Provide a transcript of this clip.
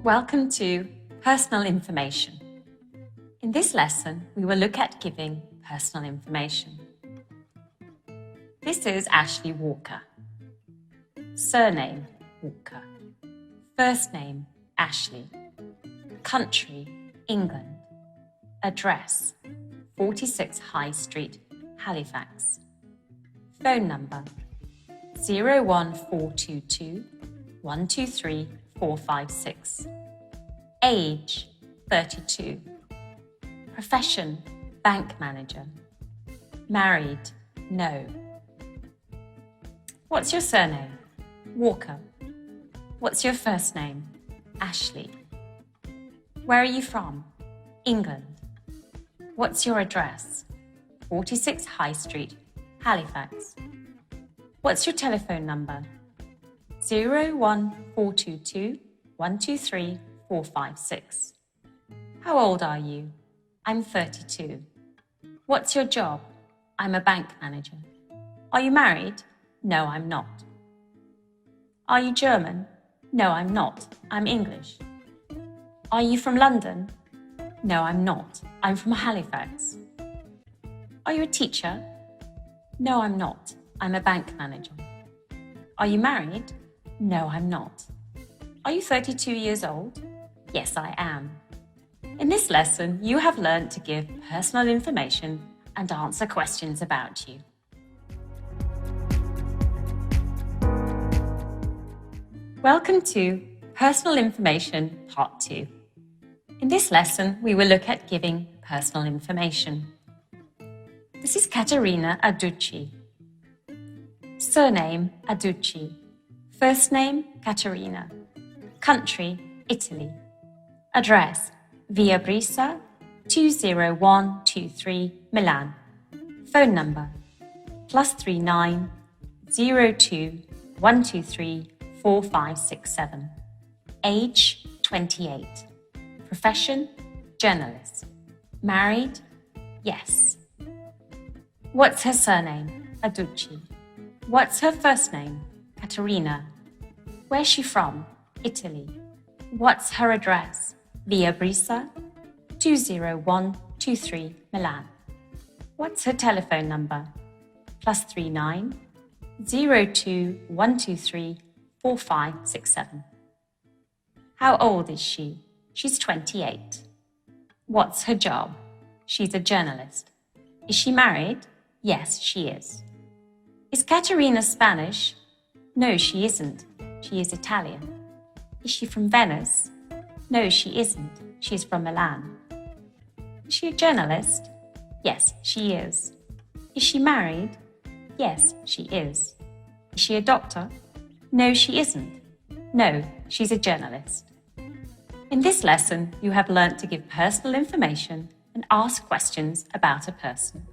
Welcome to Personal Information. In this lesson, we will look at giving personal information. This is Ashley Walker. Surname, Walker. First name, Ashley. Country, England. Address, 46 High Street, Halifax. Phone number, 01422 123 456. Age, 32. Profession, bank manager. Married, no. What's your surname? Walker. What's your first name? Ashley. Where are you from? England. What's your address? 46 High Street, Halifax. What's your telephone number? 01422 123 456. How old are you? I'm 32. What's your job? I'm a bank manager. Are you married? No, I'm not. Are you German? No, I'm not. I'm English. Are you from London? No, I'm not. I'm from Halifax. Are you a teacher? No, I'm not. I'm a bank manager. Are you married? No, I'm not. Are you 32 years old? Yes, I am. In this lesson, you have learned to give personal information and answer questions about you. Welcome to Personal Information Part 2. In this lesson, we will look at giving personal information. This is Katerina Aducci. Surname, Aducci. First name, Caterina. Country, Italy. Address, Via Brisa, 20123, Milan. Phone number, +39 02 123 4567. Age, 28. Profession, journalist. Married? Yes. What's her surname? Aducci. What's her first name? Caterina. Where's she from? Italy. What's her address? Via Brisa, 20123, Milan. What's her telephone number? +39 02 123 4567. How old is she? She's 28. What's her job? She's a journalist. Is she married? Yes, she is. Is Caterina Spanish? No, she isn't. She is Italian. Is she from Venice? No, she isn't. She is from Milan. Is she a journalist? Yes, she is. Is she married? Yes, she is. Is she a doctor? No, she isn't. No, she's a journalist. In this lesson, you have learnt to give personal information and ask questions about a person.